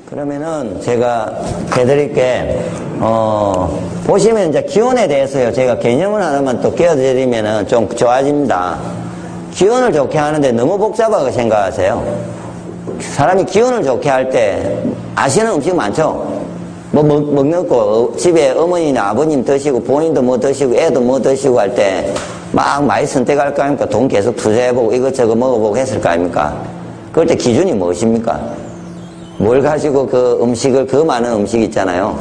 그러면은 제가 해드릴게, 보시면 이제 기운에 대해서요. 제가 개념을 하나만 또 끼워드리면은 좀 좋아집니다. 기운을 좋게 하는데 너무 복잡하게 생각하세요. 사람이 기운을 좋게 할 때 아시는 음식 많죠? 뭐 먹는 거, 집에 어머니나 아버님 드시고 본인도 뭐 드시고 애도 뭐 드시고 할 때 막 많이 선택할 거 아닙니까? 돈 계속 투자해보고 이것저것 먹어보고 했을 거 아닙니까? 그럴 때 기준이 무엇입니까? 뭘 가지고 그 음식을, 그 많은 음식 있잖아요.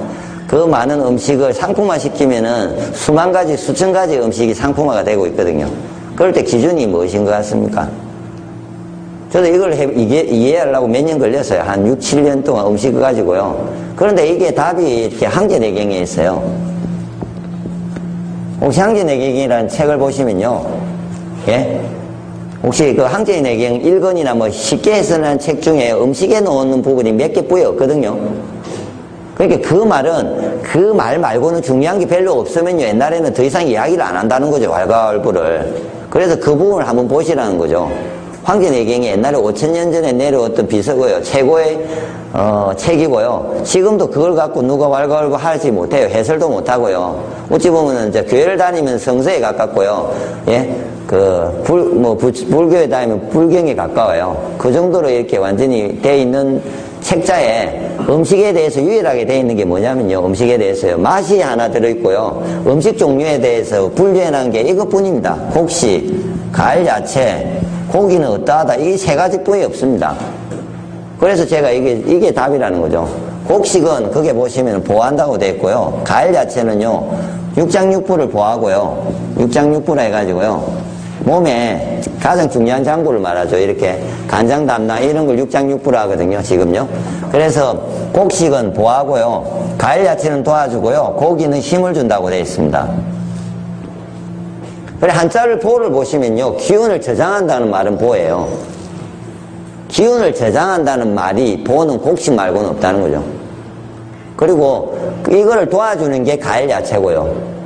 그 많은 음식을 상품화 시키면은 수만 가지, 수천 가지 음식이 상품화가 되고 있거든요. 그럴 때 기준이 무엇인 것 같습니까? 저도 이걸 이해하려고 몇 년 걸렸어요. 한 6, 7년 동안 음식을 가지고요. 그런데 이게 답이 이렇게 항제내경에 있어요. 혹시 항제내경이라는 책을 보시면요. 예? 혹시 그 항제내경 1권이나 뭐 쉽게 해설하는 책 중에 음식에 넣는 부분이 몇 개 뿌여 없거든요. 그러니까 그 말은 그 말 말고는 중요한 게 별로 없으면요. 옛날에는 더 이상 이야기를 안 한다는 거죠. 왈가왈부를. 그래서 그 부분을 한번 보시라는 거죠. 황제내경이 옛날에 5000년 전에 내려왔던 비서고요. 최고의 책이고요. 지금도 그걸 갖고 누가 왈가왈부 하지 못해요. 해설도 못하고요. 어찌 보면은 이제 교회를 다니면 성서에 가깝고요. 예? 불교에 다니면 불경에 가까워요. 그 정도로 이렇게 완전히 돼 있는 책자에 음식에 대해서 유일하게 돼 있는 게 뭐냐면요. 음식에 대해서요. 맛이 하나 들어있고요. 음식 종류에 대해서 분류해놓은 게 이것뿐입니다. 곡식, 과일, 야채, 고기는 어떠하다. 이 세 가지뿐이 없습니다. 그래서 제가 이게 답이라는 거죠. 곡식은 거기에 보시면 보호한다고 되어 있고요. 과일 야채는요. 육장육부를 보호하고요. 육장육부라 해가지고요. 몸에 가장 중요한 장부를 말하죠. 이렇게 간장, 담낭 이런 걸 육장육부라 하거든요. 지금요. 그래서 곡식은 보호하고요. 과일 야채는 도와주고요. 고기는 힘을 준다고 되어 있습니다. 그래 한자를 보를 보시면요. 기운을 저장한다는 말은 보예요. 기운을 저장한다는 말이 보는 곡식 말고는 없다는 거죠. 그리고 이거를 도와주는 게 과일 야채고요.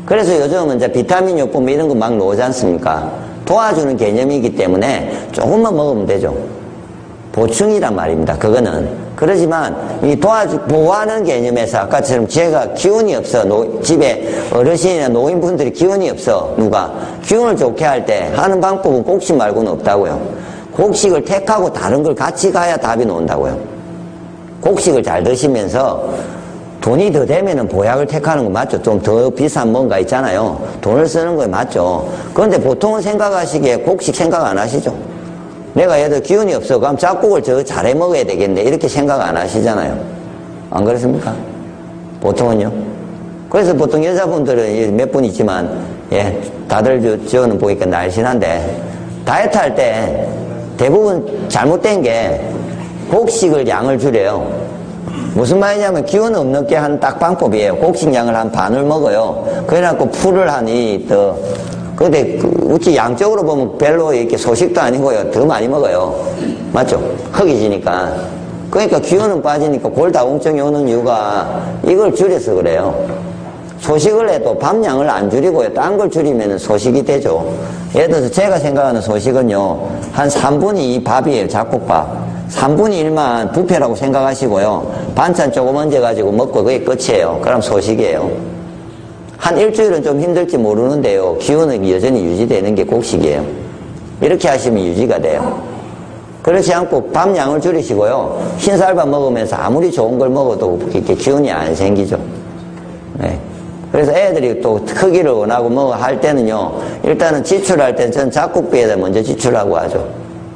그래서 요즘은 이제 비타민 요법 이런 거 막 나오지 않습니까? 도와주는 개념이기 때문에 조금만 먹으면 되죠. 보충이란 말입니다. 그거는. 그러지만 이 보호하는 개념에서 아까처럼 제가 기운이 없어. 집에 어르신이나 노인분들이 기운이 없어. 누가 기운을 좋게 할 때 하는 방법은 곡식 말고는 없다고요. 곡식을 택하고 다른 걸 같이 가야 답이 나온다고요. 곡식을 잘 드시면서 돈이 더 되면은 보약을 택하는 거 맞죠? 좀 더 비싼 뭔가 있잖아요. 돈을 쓰는 거에 맞죠. 그런데 보통은 생각하시기에 곡식 생각 안 하시죠? 내가 얘들 기운이 없어. 그럼 잡곡을 저 잘해 먹어야 되겠네. 이렇게 생각 안 하시잖아요. 안 그렇습니까? 보통은요. 그래서 보통 여자분들은 몇 분 있지만, 예, 다들 저는 보니까 날씬한데, 다이어트 할 때 대부분 잘못된 게 곡식을 양을 줄여요. 무슨 말이냐면 기운 없는 게 한 딱 방법이에요. 곡식 양을 한 반을 먹어요. 그래갖고 풀을 근데 우치 양적으로 보면 별로 이렇게 소식도 아니고요. 더 많이 먹어요. 맞죠? 허기지니까. 그러니까 기운은 빠지니까 골다공증이 오는 이유가 이걸 줄여서 그래요. 소식을 해도 밥량을 안 줄이고요. 딴 걸 줄이면 소식이 되죠. 예를 들어서 제가 생각하는 소식은요. 한 3분의 2 밥이에요. 잡곡밥. 3분의 1만 뷔페라고 생각하시고요. 반찬 조금 얹어가지고 먹고 그게 끝이에요. 그럼 소식이에요. 한 일주일은 좀 힘들지 모르는데요. 기운은 여전히 유지되는 게 곡식이에요. 이렇게 하시면 유지가 돼요. 그렇지 않고 밥량을 줄이시고요. 흰쌀밥 먹으면서 아무리 좋은 걸 먹어도 이렇게 기운이 안 생기죠. 네. 그래서 애들이 또 크기를 원하고 뭐 할 때는요. 일단은 지출할 때는 전 잡곡비에다 먼저 지출하고 하죠.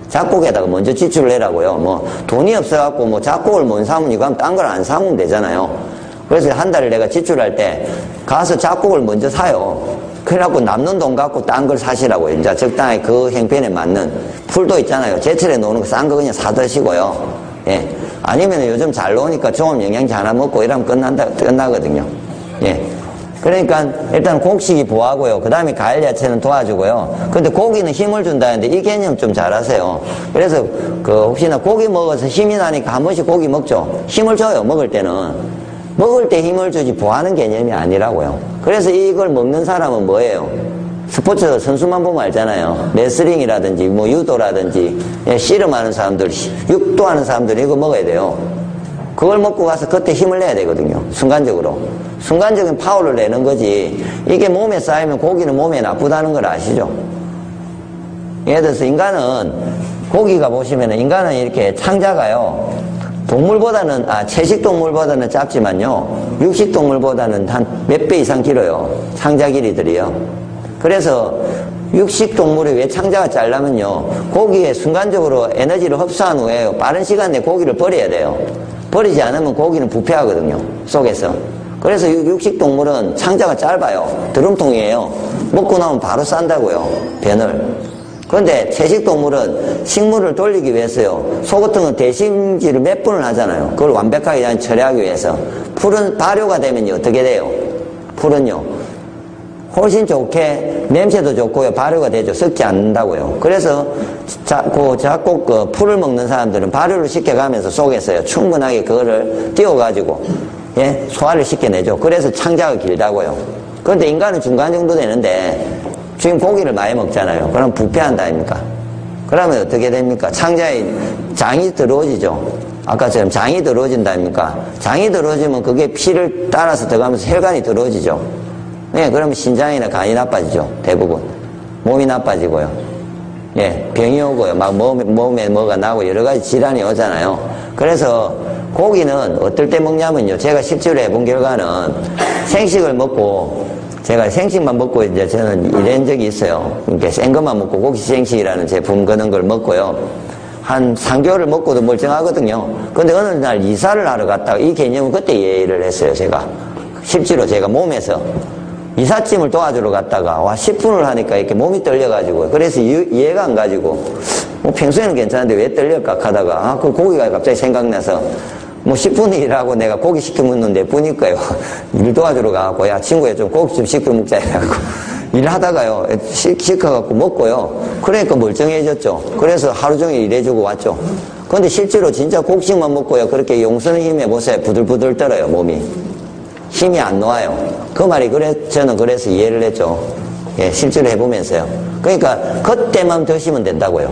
잡곡에다가 먼저 지출을 해라고요. 뭐 돈이 없어갖고 뭐 잡곡을 못 사면 이거 하면 딴 걸 안 사면 되잖아요. 그래서 한 달에 내가 지출할 때 가서 잡곡을 먼저 사요. 그래갖고 남는 돈 갖고 딴 걸 사시라고요. 이제 적당히 그 형편에 맞는 풀도 있잖아요. 제철에 노는 거 싼 거 그냥 사 드시고요. 예. 아니면 요즘 잘 나오니까 종합 영양제 하나 먹고 이러면 끝나거든요. 예. 그러니까 일단 곡식이 보하고요. 그 다음에 과일 야채는 도와주고요. 근데 고기는 힘을 준다는데 이 개념 좀 잘 아세요. 그래서 혹시나 고기 먹어서 힘이 나니까 한 번씩 고기 먹죠. 힘을 줘요. 먹을 때는. 먹을 때 힘을 주지 보하는 개념이 아니라고요. 그래서 이걸 먹는 사람은 뭐예요? 스포츠 선수만 보면 알잖아요. 레슬링이라든지 뭐 유도라든지 씨름하는 사람들, 육도하는 사람들이 이거 먹어야 돼요. 그걸 먹고 가서 그때 힘을 내야 되거든요. 순간적으로. 순간적인 파워를 내는 거지. 이게 몸에 쌓이면 고기는 몸에 나쁘다는 걸 아시죠? 예를 들어서 인간은, 고기가 보시면 인간은 이렇게 창자가요, 동물보다는, 채식 동물보다는 짧지만요, 육식 동물보다는 한 몇 배 이상 길어요. 창자 길이들이요. 그래서 육식 동물이 왜 창자가 짧냐면요, 고기에 순간적으로 에너지를 흡수한 후에 빠른 시간 내에 고기를 버려야 돼요. 버리지 않으면 고기는 부패하거든요, 속에서. 그래서 육식 동물은 창자가 짧아요. 드럼통이에요. 먹고 나면 바로 싼다고요, 변을. 그런데 채식 동물은 식물을 돌리기 위해서요, 소 같은 건 대심질을 몇 번을 하잖아요. 그걸 완벽하게 처리하기 위해서. 풀은 발효가 되면요, 어떻게 돼요? 풀은요, 훨씬 좋게, 냄새도 좋고요, 발효가 되죠. 썩지 않는다고요. 그래서 작곡 그 풀을 먹는 사람들은 발효를 시켜가면서 속에서요, 충분하게 그거를 띄워가지고, 예, 소화를 시켜내죠. 그래서 창자가 길다고요. 그런데 인간은 중간 정도 되는데, 지금 고기를 많이 먹잖아요. 그럼 부패한다 아닙니까? 그러면 어떻게 됩니까? 창자에 장이 들어오지죠. 아까처럼 장이 들어오진다 아닙니까? 장이 들어오지면 그게 피를 따라서 들어가면서 혈관이 들어오지죠. 예, 그러면 신장이나 간이 나빠지죠. 대부분. 몸이 나빠지고요. 예, 병이 오고요. 막 몸에 뭐가 나고 여러 가지 질환이 오잖아요. 그래서 고기는 어떨 때 먹냐면요, 제가 실제로 해본 결과는 생식을 먹고, 제가 생식만 먹고 이제 저는 이런 적이 있어요. 이렇게 센 것만 먹고 고기 생식이라는 제품 그런 걸 먹고요. 한 3개월을 먹고도 멀쩡하거든요. 근데 어느 날 이사를 하러 갔다가 이 개념은 그때 이해를 했어요, 제가. 실제로 제가 몸에서. 이삿짐을 도와주러 갔다가, 10분을 하니까 이렇게 몸이 떨려가지고, 그래서 이해가 안 가지고, 뭐 평소에는 괜찮은데 왜 떨릴까 하다가, 그 고기가 갑자기 생각나서, 10분 일하고 내가 고기 시켜 먹는데 뿐일까요. 일 도와주러 가갖고, 야, 친구야, 좀 고기 좀 시켜 먹자 해갖고, 일하다가요, 시켜갖고 먹고요. 그러니까 멀쩡해졌죠. 그래서 하루 종일 일해주고 왔죠. 근데 실제로 진짜 곡식만 먹고요, 그렇게 용서는 힘에 보세요. 부들부들 떨어요, 몸이. 힘이 안 놓아요. 그 말이 저는 그래서 이해를 했죠. 예, 실제로 해보면서요. 그러니까, 그때만 드시면 된다고요.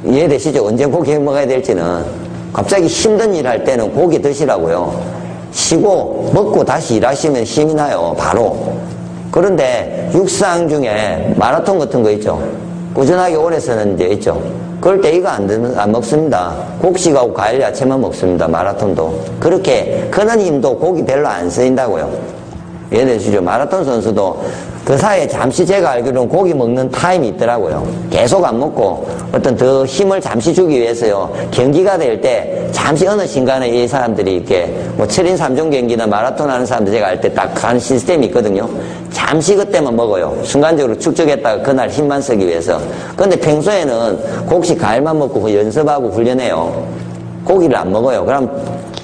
이해되시죠? 언제 고기 먹어야 될지는. 갑자기 힘든 일 할 때는 고기 드시라고요. 쉬고, 먹고 다시 일하시면 힘이 나요, 바로. 그런데, 육상 중에 마라톤 같은 거 있죠? 꾸준하게 오래 서는 데 있죠? 그럴 때 이거 안 먹습니다. 곡식하고 과일 야채만 먹습니다. 마라톤도. 그렇게 크는 힘도 고기 별로 안 쓰인다고요. 예를 들으시죠. 마라톤 선수도 그 사이에 잠시 제가 알기로는 고기 먹는 타임이 있더라고요. 계속 안 먹고 어떤 더 힘을 잠시 주기 위해서요. 경기가 될 때 잠시 어느 순간에 이 사람들이 이렇게 7인 3종 경기나 마라톤 하는 사람들 제가 알 때 딱 하는 시스템이 있거든요. 잠시 그때만 먹어요. 순간적으로 축적했다가 그날 힘만 쓰기 위해서. 근데 평소에는 곡식 과일만 먹고 그 연습하고 훈련해요. 고기를 안 먹어요. 그럼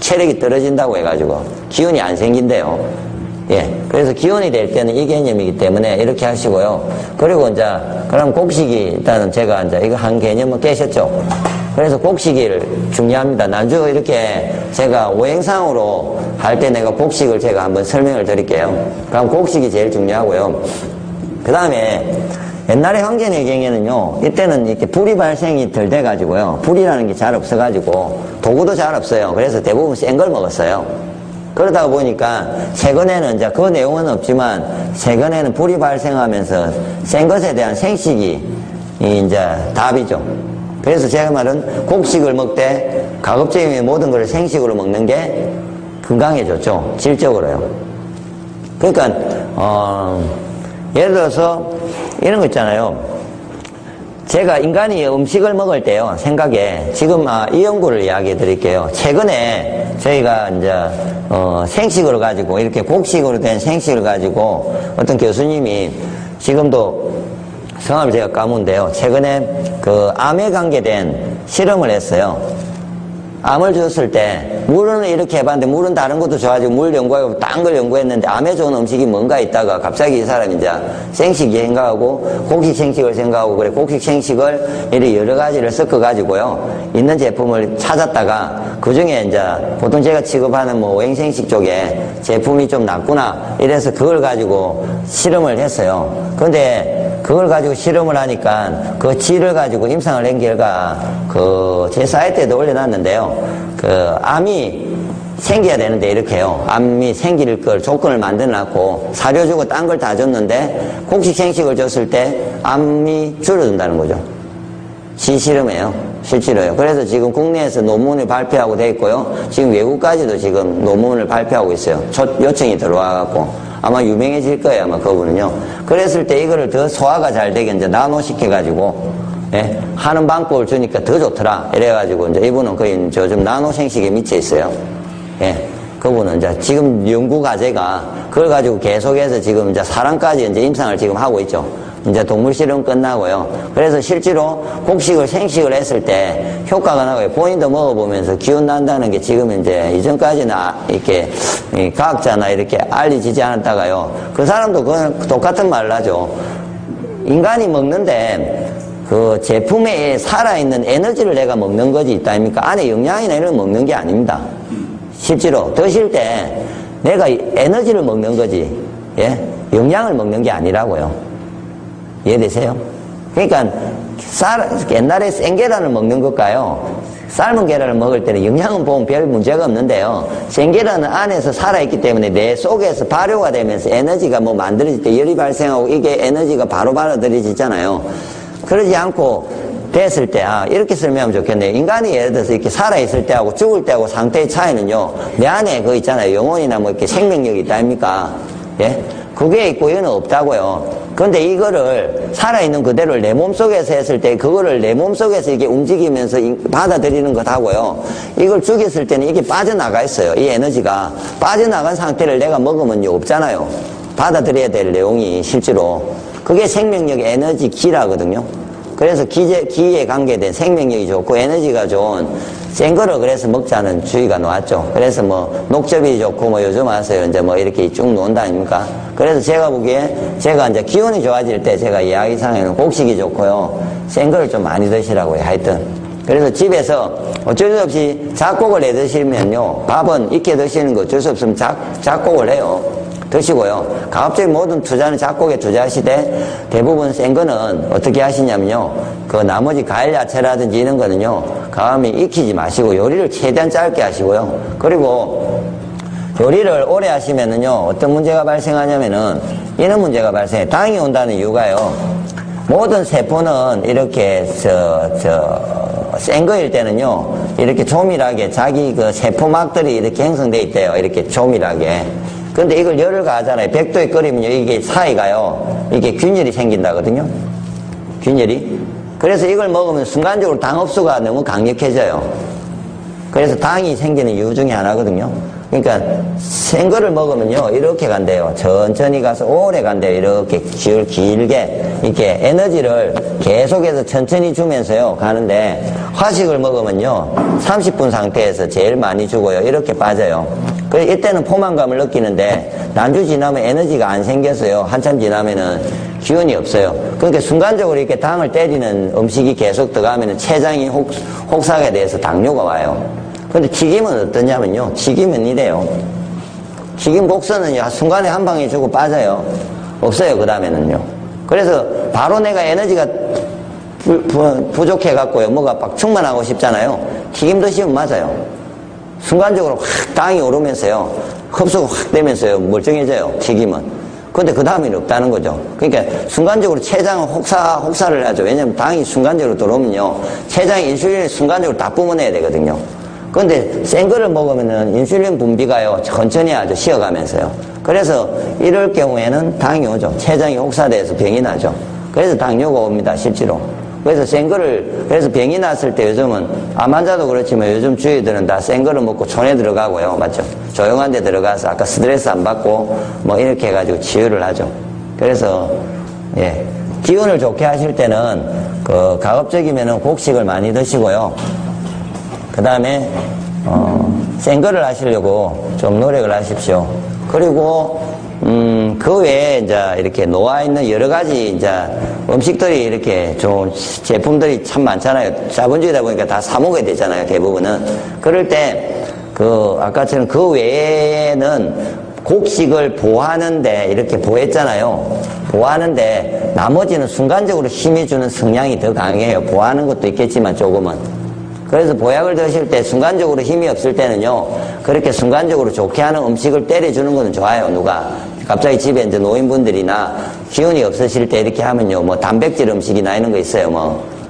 체력이 떨어진다고 해가지고 기운이 안 생긴대요. 예. 그래서 기운이 될 때는 이 개념이기 때문에 이렇게 하시고요. 그리고 이제, 그럼 곡식이, 일단은 제가 이제 이거 한 개념은 깨셨죠? 그래서 곡식이 중요합니다. 나중에 이렇게 제가 오행상으로 할 때 내가 곡식을 제가 한번 설명을 드릴게요. 그럼 곡식이 제일 중요하고요. 그 다음에 옛날에 황제의 경에는요, 이때는 이렇게 불이 발생이 덜 돼가지고요. 불이라는 게 잘 없어가지고, 도구도 잘 없어요. 그래서 대부분 센 걸 먹었어요. 그러다 보니까 최근에는 이제 그 내용은 없지만 최근에는 불이 발생하면서 센 것에 대한 생식이 이제 답이죠. 그래서 제가 말은 곡식을 먹되 가급적이면 모든 걸 생식으로 먹는 게 건강해졌죠. 질적으로요. 그러니까 예를 들어서 이런 거 있잖아요. 제가 인간이 음식을 먹을 때요, 생각에, 지금, 이 연구를 이야기해 드릴게요. 최근에 저희가 이제, 생식을 가지고, 이렇게 곡식으로 된 생식을 가지고, 어떤 교수님이 지금도 성함을 제가 까문데요. 최근에 그 암에 관계된 실험을 했어요. 암을 줬을 때, 물은 이렇게 해봤는데, 물은 다른 것도 좋아지고, 물 연구하고, 딴 걸 연구했는데, 암에 좋은 음식이 뭔가 있다가, 갑자기 이 사람이 이제 생식이 생각하고, 곡식 생식을 생각하고, 그래, 곡식 생식을 이렇게 여러 가지를 섞어가지고요, 있는 제품을 찾았다가, 그 중에 이제, 보통 제가 취급하는 뭐, 오행생식 쪽에 제품이 좀 낫구나, 이래서 그걸 가지고 실험을 했어요. 근데, 그걸 가지고 실험을 하니까 그 질을 가지고 임상을 낸 결과 제 사이트에도 올려놨는데요. 암이 생겨야 되는데 이렇게요. 암이 생길 걸 조건을 만들어놨고 사료 주고 딴 걸 다 줬는데 곡식 생식을 줬을 때 암이 줄어든다는 거죠. 실험이에요. 실제로요. 그래서 지금 국내에서 논문을 발표하고 돼 있고요. 지금 외국까지도 지금 논문을 발표하고 있어요. 요청이 들어와갖고 아마 유명해질 거예요. 아마 그분은요. 그랬을 때 이거를 더 소화가 잘 되게 이제 나노 시켜가지고 예? 하는 방법을 주니까 더 좋더라. 이래가지고 이제 이분은 거의 좀 나노 생식에 미쳐 있어요. 예. 그분은 이제 지금 연구 과제가 그걸 가지고 계속해서 지금 이제 사람까지 이제 임상을 지금 하고 있죠. 이제 동물 실험 끝나고요. 그래서 실제로 곡식을 생식을 했을 때 효과가 나고요. 본인도 먹어보면서 기운 난다는 게 지금 이제 이전까지는 이렇게 과학자나 이렇게 알려지지 않았다가요. 그 사람도 그건 똑같은 말을 하죠. 인간이 먹는데 그 제품에 살아있는 에너지를 내가 먹는 거지 있다 아닙니까? 안에 영양이나 이런 걸 먹는 게 아닙니다. 실제로 드실 때 내가 에너지를 먹는 거지, 예? 영양을 먹는 게 아니라고요. 이해되세요? 그러니까 옛날에 생계란을 먹는 것과요, 삶은 계란을 먹을 때는 영양은 보면 별 문제가 없는데요. 생계란은 안에서 살아있기 때문에 내 속에서 발효가 되면서 에너지가 뭐 만들어질 때 열이 발생하고 이게 에너지가 바로 받아들여지잖아요. 그러지 않고 됐을 때, 이렇게 설명하면 좋겠네요. 인간이 예를 들어서 이렇게 살아있을 때하고 죽을 때하고 상태의 차이는요, 내 안에 그거 있잖아요. 영혼이나 뭐 이렇게 생명력이 있다 아닙니까? 예? 그게 있고 이거는 없다고요. 그런데 이거를 살아있는 그대로를 내 몸속에서 했을 때 그거를 내 몸속에서 이게 움직이면서 받아들이는 것하고요. 이걸 죽였을 때는 이게 빠져나가 있어요. 이 에너지가. 빠져나간 상태를 내가 먹으면 없잖아요. 받아들여야 될 내용이 실제로. 그게 생명력 에너지 기라거든요. 그래서 기에 관계된 생명력이 좋고 에너지가 좋은 센 거를 그래서 먹자는 주의가 나왔죠. 그래서 뭐 녹즙이 좋고 뭐 요즘 와서 이제 뭐 이렇게 쭉 논다 아닙니까? 그래서 제가 보기에 제가 이제 기운이 좋아질 때 제가 이야기상에는 곡식이 좋고요. 센 거를 좀 많이 드시라고요. 하여튼. 그래서 집에서 어쩔 수 없이 작곡을 해 드시면요. 밥은 익게 드시는 거 어쩔 수 없으면 작곡을 해요. 드시고요. 가급적 모든 투자는 작곡에 투자하시되 대부분 센 거는 어떻게 하시냐면요. 그 나머지 과일 야채라든지 이런 거는요. 가감히 익히지 마시고 요리를 최대한 짧게 하시고요. 그리고 요리를 오래 하시면은요. 어떤 문제가 발생하냐면은 이런 문제가 발생해요. 당이 온다는 이유가요. 모든 세포는 이렇게 센 거일 때는요. 이렇게 조밀하게 자기 그 세포막들이 이렇게 형성돼 있대요. 이렇게 조밀하게. 근데 이걸 열을 가하잖아요. 100도에 끓이면요. 이게 사이가요. 이게 균열이 생긴다거든요. 균열이. 그래서 이걸 먹으면 순간적으로 당 흡수가 너무 강력해져요. 그래서 당이 생기는 이유 중에 하나거든요. 그러니까 센 거를 먹으면요. 이렇게 간대요. 천천히 가서 오래 간대요. 이렇게 길게. 이렇게 에너지를 계속해서 천천히 주면서요. 가는데 화식을 먹으면요. 30분 상태에서 제일 많이 주고요. 이렇게 빠져요. 그래서 이때는 포만감을 느끼는데 난주 지나면 에너지가 안 생겨서요. 한참 지나면은 기운이 없어요. 그러니까 순간적으로 이렇게 당을 때리는 음식이 계속 들어가면은 췌장이 혹사하게 돼서 당뇨가 와요. 근데 튀김은 어떠냐면요. 튀김은 이래요. 튀김 곡선은요. 순간에 한 방에 주고 빠져요. 없어요. 그 다음에는요. 그래서 바로 내가 에너지가 부족해갖고요. 뭐가 막 충만하고 싶잖아요. 튀김 드시면 맞아요. 순간적으로 확 당이 오르면서요. 흡수가 확 되면서요. 멀쩡해져요. 튀김은. 근데 그 다음에는 없다는 거죠. 그러니까 순간적으로 췌장은 혹사를 하죠. 왜냐면 당이 순간적으로 들어오면요. 췌장의 인슐린을 순간적으로 다 뿜어내야 되거든요. 근데 센 거를 먹으면은 인슐린 분비가요. 천천히 하죠. 쉬어가면서요. 그래서 이럴 경우에는 당이 오죠. 췌장이 혹사돼서 병이 나죠. 그래서 당뇨가 옵니다. 실제로. 그래서 센 거를, 그래서 병이 났을 때 요즘은 암 환자도 그렇지만 요즘 주위들은 다 센 거를 먹고 촌에 들어가고요. 맞죠? 조용한 데 들어가서 아까 스트레스 안 받고 뭐 이렇게 해가지고 치유를 하죠. 그래서, 예. 기운을 좋게 하실 때는 그 가급적이면은 곡식을 많이 드시고요. 그 다음에, 센 거를 하시려고 좀 노력을 하십시오. 그리고, 그 외에 이제 이렇게 놓아있는 여러 가지 이제 음식들이 이렇게 좋은 제품들이 참 많잖아요. 자본주의다 보니까 다 사먹어야 되잖아요. 대부분은. 그럴 때, 아까처럼 그 외에는 곡식을 보하는데 이렇게 보했잖아요. 보하는데 나머지는 순간적으로 힘이 주는 성향이 더 강해요. 보하는 것도 있겠지만 조금은. 그래서 보약을 드실 때 순간적으로 힘이 없을 때는요, 그렇게 순간적으로 좋게 하는 음식을 때려주는 거는 좋아요. 누가 갑자기 집에 이제 노인분들이나 기운이 없으실 때 이렇게 하면요, 뭐 단백질 음식이나 이런 거 있어요.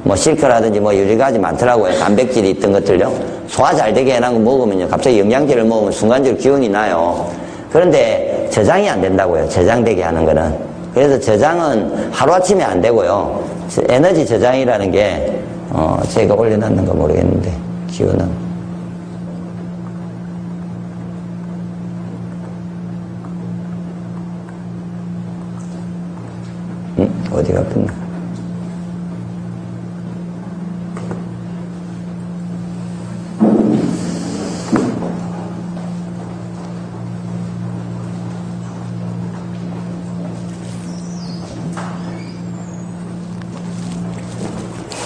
뭐 실크라든지 뭐 여러 가지 많더라고요. 단백질이 있던 것들요. 소화 잘 되게 해놓은 거 먹으면요, 갑자기 영양제를 먹으면 순간적으로 기운이 나요. 그런데 저장이 안 된다고요. 저장되게 하는 거는. 그래서 저장은 하루아침에 안 되고요. 에너지 저장이라는 게 제가 올려놨는 거 모르겠는데 기운은 어디가 끝나?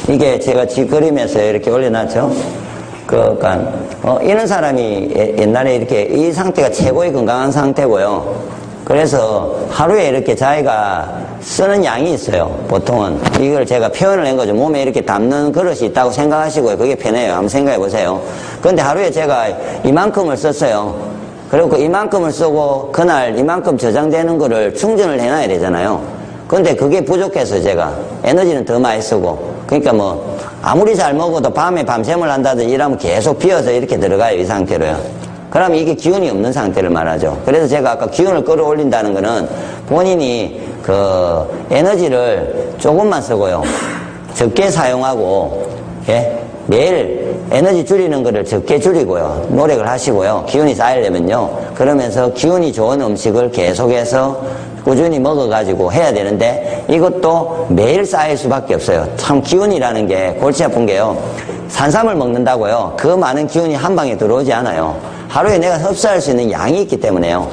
이게 제가 뒷그림에서 이렇게 올려놨죠. 그러니까 이런 사람이 옛날에 이렇게 이 상태가 최고의 건강한 상태고요. 그래서 하루에 이렇게 자기가 쓰는 양이 있어요. 보통은 이걸 제가 표현을 한 거죠. 몸에 이렇게 담는 그릇이 있다고 생각하시고요. 그게 편해요. 한번 생각해 보세요. 그런데 하루에 제가 이만큼을 썼어요. 그리고 이만큼을 쓰고 그날 이만큼 저장되는 거를 충전을 해놔야 되잖아요. 근데 그게 부족해서 제가 에너지는 더 많이 쓰고, 그러니까 뭐 아무리 잘 먹어도 밤에 밤샘을 한다든지 이러면 계속 비어서 이렇게 들어가요. 이 상태로요. 그러면 이게 기운이 없는 상태를 말하죠. 그래서 제가 아까 기운을 끌어올린다는 거는 본인이 그 에너지를 조금만 쓰고요, 적게 사용하고, 예? 매일 에너지 줄이는 거를 적게 줄이고요, 노력을 하시고요. 기운이 쌓이려면요, 그러면서 기운이 좋은 음식을 계속해서 꾸준히 먹어가지고 해야 되는데, 이것도 매일 쌓일 수밖에 없어요. 참 기운이라는 게 골치 아픈 게요, 산삼을 먹는다고요, 그 많은 기운이 한 방에 들어오지 않아요. 하루에 내가 흡수할 수 있는 양이 있기 때문에요.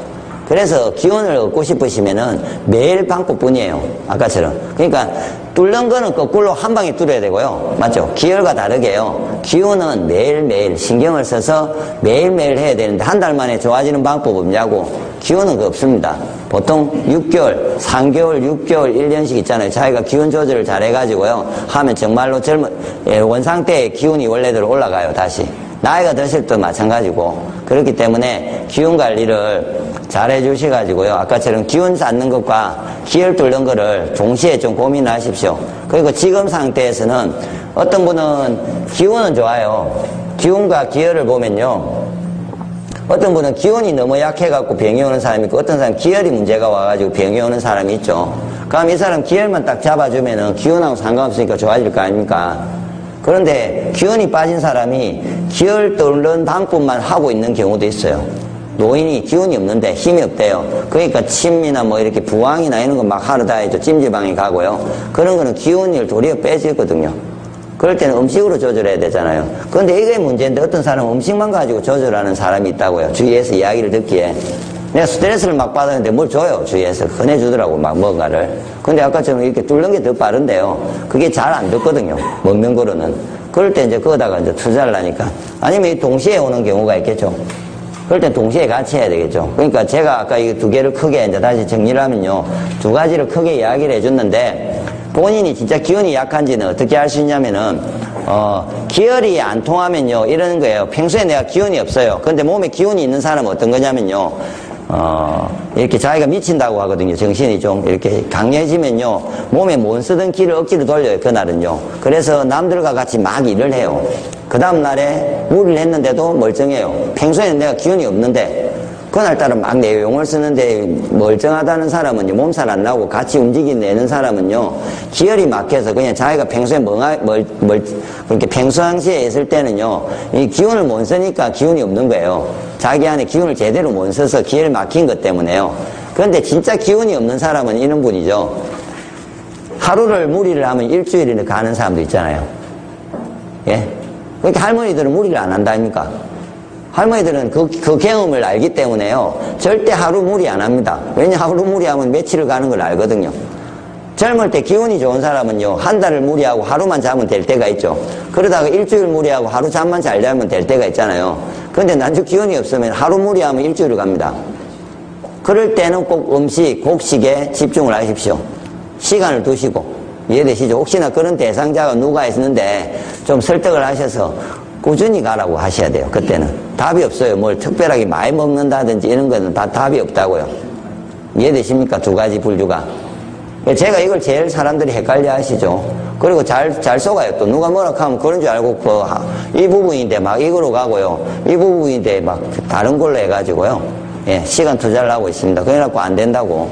그래서 기운을 얻고 싶으시면은 매일 방법뿐이에요. 아까처럼. 그러니까 뚫는 거는 거꾸로 한 방에 뚫어야 되고요. 맞죠? 기혈과 다르게요, 기운은 매일매일 신경을 써서 매일매일 해야 되는데, 한 달 만에 좋아지는 방법 없냐고. 기운은 그 없습니다. 보통 6개월, 3개월, 6개월, 1년씩 있잖아요. 자기가 기운 조절을 잘 해가지고요 하면 정말로 원상태의 기운이 원래대로 올라가요. 다시 나이가 드실 때도 마찬가지고. 그렇기 때문에 기운 관리를 잘 해주셔가지고요, 아까처럼 기운 쌓는 것과 기혈 뚫는 거를 동시에 좀 고민하십시오. 그리고 지금 상태에서는 어떤 분은 기운은 좋아요. 기운과 기혈을 보면요, 어떤 분은 기운이 너무 약해갖고 병이 오는 사람이 있고, 어떤 사람은 기혈이 문제가 와가지고 병이 오는 사람이 있죠. 그럼 이 사람 기혈만 딱 잡아주면은 기운하고 상관없으니까 좋아질 거 아닙니까? 그런데 기운이 빠진 사람이 기혈 뚫는 방법만 하고 있는 경우도 있어요. 노인이 기운이 없는데 힘이 없대요. 그러니까 침이나 뭐 이렇게 부항이나 이런 거 막 하러 다니죠. 찜질방에 가고요. 그런 거는 기운을 도리어 빼지거든요. 그럴 때는 음식으로 조절해야 되잖아요. 그런데 이게 문제인데, 어떤 사람은 음식만 가지고 조절하는 사람이 있다고요. 주위에서 이야기를 듣기에. 내가 스트레스를 막 받았는데 뭘 줘요. 주위에서 꺼내주더라고, 막 뭔가를. 근데 아까처럼 이렇게 뚫는 게 더 빠른데요, 그게 잘 안 듣거든요, 먹는 거로는. 그럴 때 이제 거기다가 이제 투자를 하니까. 아니면 동시에 오는 경우가 있겠죠. 그럴 땐 동시에 같이 해야 되겠죠. 그러니까 제가 아까 이 두 개를 크게 이제 다시 정리를 하면요, 두 가지를 크게 이야기를 해줬는데, 본인이 진짜 기운이 약한지는 어떻게 할 수 있냐면은, 기혈이 안 통하면요, 이러는 거예요. 평소에 내가 기운이 없어요. 근데 몸에 기운이 있는 사람은 어떤 거냐면요, 이렇게 자기가 미친다고 하거든요. 정신이 좀 이렇게 강해지면요, 몸에 못 쓰던 기를 억지로 돌려요. 그날은요. 그래서 남들과 같이 막 일을 해요. 그 다음날에 무리를 했는데도 멀쩡해요. 평소에는 내가 기운이 없는데, 그날따라 막 내용을 쓰는데 멀쩡하다는 사람은요, 몸살 안 나고 같이 움직이내는 사람은요, 기혈이 막혀서 그냥 자기가 평소에 그렇게 평상시에 있을 때는요, 이 기운을 못 쓰니까 기운이 없는 거예요. 자기 안에 기운을 제대로 못 써서 기혈이 막힌 것 때문에요. 그런데 진짜 기운이 없는 사람은 이런 분이죠. 하루를 무리를 하면 일주일이나 가는 사람도 있잖아요. 예? 그러니까 할머니들은 무리를 안 한다 아닙니까? 할머니들은 그 경험을 알기 때문에요, 절대 하루 무리 안 합니다. 왜냐, 하루 무리하면 며칠을 가는 걸 알거든요. 젊을 때 기운이 좋은 사람은요, 한 달을 무리하고 하루만 자면 될 때가 있죠. 그러다가 일주일 무리하고 하루 잠만 잘 자면 될 때가 있잖아요. 근데 난주 기운이 없으면 하루 무리하면 일주일을 갑니다. 그럴 때는 꼭 음식, 곡식에 집중을 하십시오. 시간을 두시고. 이해되시죠? 혹시나 그런 대상자가 누가 있는데 좀 설득을 하셔서 꾸준히 가라고 하셔야 돼요. 그때는. 답이 없어요. 뭘 특별하게 많이 먹는다든지 이런 거는 다 답이 없다고요. 이해되십니까? 두 가지 분류가. 제가 이걸 제일 사람들이 헷갈려 하시죠. 그리고 잘 속아요. 또 누가 뭐라 하면 그런 줄 알고 이 부분인데 막 이거로 가고요. 이 부분인데 막 다른 걸로 해가지고요. 예, 시간 투자를 하고 있습니다. 그래갖고 안 된다고.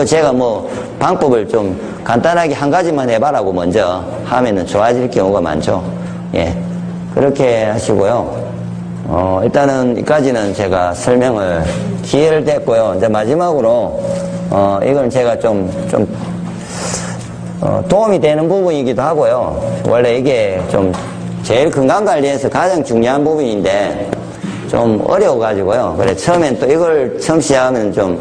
제가 뭐 방법을 좀 간단하게 한 가지만 해봐라고 먼저 하면은 좋아질 경우가 많죠. 예. 그렇게 하시고요. 일단은 이까지는 제가 설명을 기회를 댔고요. 이제 마지막으로, 이건 제가 도움이 되는 부분이기도 하고요. 원래 이게 좀 제일 건강관리에서 가장 중요한 부분인데 좀 어려워가지고요. 그래, 처음엔 또 이걸 처음 시작하면 좀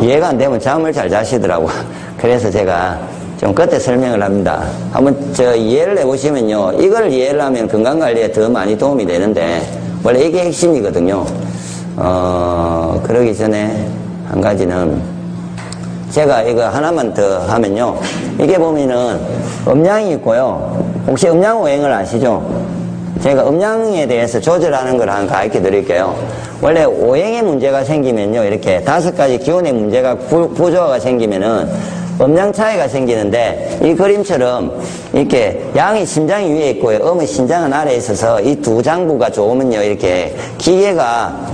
이해가 안 되면 잠을 잘 자시더라고요. 그래서 제가 좀 그때 설명을 합니다. 한번 이해를 해보시면요. 이걸 이해를 하면 건강관리에 더 많이 도움이 되는데, 원래 이게 핵심이거든요. 그러기 전에 한 가지는, 제가 이거 하나만 더 하면요. 이게 보면은 음량이 있고요. 혹시 음량오행을 아시죠? 제가 음량에 대해서 조절하는 걸 한번 가르쳐 드릴게요. 원래 오행의 문제가 생기면요. 이렇게 5가지 기운의 문제가 부조화가 생기면은 음량 차이가 생기는데, 이 그림처럼 이렇게 양이 심장이 위에 있고요. 음의 심장은 아래에 있어서 이 두 장부가 좋으면요. 이렇게 기계가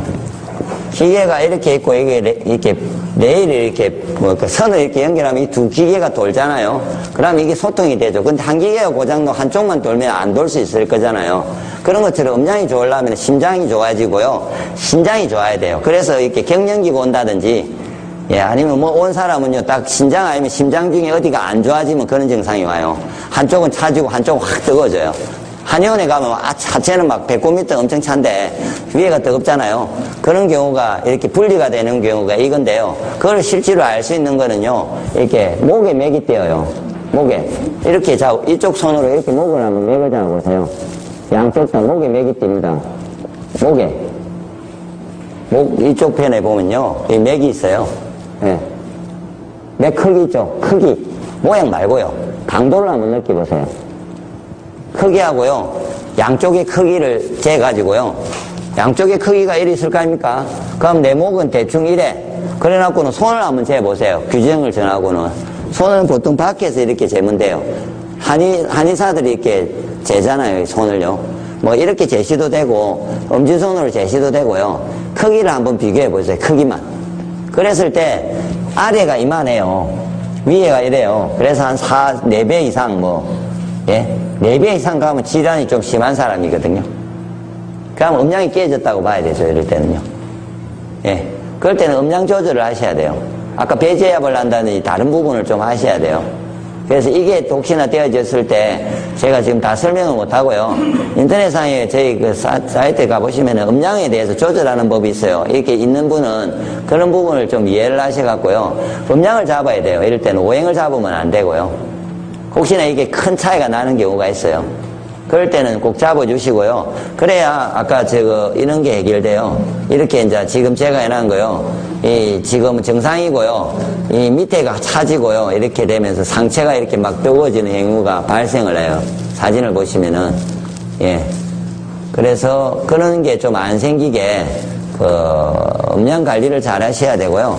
이렇게 있고, 이렇게 레일을 이렇게 선을 이렇게 연결하면 이 두 기계가 돌잖아요. 그러면 이게 소통이 되죠. 근데 한 기계가 고장도 한쪽만 돌면 안 돌 수 있을 거잖아요. 그런 것처럼 음량이 좋으려면 심장이 좋아지고요. 신장이 좋아야 돼요. 그래서 이렇게 갱년기가 온다든지, 예, 아니면 뭐 온 사람은요, 딱 신장 아니면 심장 중에 어디가 안 좋아지면 그런 증상이 와요. 한쪽은 차지고 한쪽은 확 뜨거워져요. 한의원에 가면 하체는 막 109m 엄청 찬데 위에가 뜨겁잖아요. 그런 경우가 이렇게 분리가 되는 경우가 이건데요. 그걸 실제로 알 수 있는 거는요, 이렇게 목에 맥이 띄어요. 목에. 이렇게 이쪽 손으로 이렇게 목을 한번 맥을 잡아보세요. 양쪽 다 목에 맥이 띕니다. 목에. 이쪽 편에 보면요, 이 맥이 있어요. 예. 맥 크기 있죠? 크기. 모양 말고요. 강도를 한번 느껴보세요. 크기하고요. 양쪽의 크기를 재가지고요. 양쪽의 크기가 이리 있을 거 아닙니까? 그럼 내 목은 대충 이래. 그래 놓고는 손을 한번 재보세요. 규정을 정하고는. 손은 보통 밖에서 이렇게 재면 돼요. 한의사들이 이렇게 재잖아요. 손을요. 뭐 이렇게 재시도 되고, 엄지손으로 재시도 되고요. 크기를 한번 비교해 보세요. 크기만. 그랬을 때 아래가 이만해요. 위에가 이래요. 그래서 한 4배 이상 예? 4배 이상 가면 질환이 좀 심한 사람이거든요. 그럼 음량이 깨졌다고 봐야 되죠. 이럴 때는요. 예. 그럴 때는 음량 조절을 하셔야 돼요. 아까 배제압을 한다든지 다른 부분을 좀 하셔야 돼요. 그래서 이게 혹시나 되어졌을 때 제가 지금 다 설명을 못하고요. 인터넷상에 저희 그 사이트에 가보시면 음량에 대해서 조절하는 법이 있어요. 이렇게 있는 분은 그런 부분을 좀 이해를 하셔갖고요. 음량을 잡아야 돼요. 이럴 때는 오행을 잡으면 안 되고요. 혹시나 이게 큰 차이가 나는 경우가 있어요. 그럴 때는 꼭 잡아주시고요. 그래야 아까 이런 게 해결돼요. 이렇게 이제 지금 제가 해놓은 거요. 지금 정상이고요. 이 밑에가 차지고요. 이렇게 되면서 상체가 이렇게 막 뜨거워지는 행위가 발생을 해요. 사진을 보시면은. 예. 그래서 그런 게 좀 안 생기게, 음량 관리를 잘 하셔야 되고요.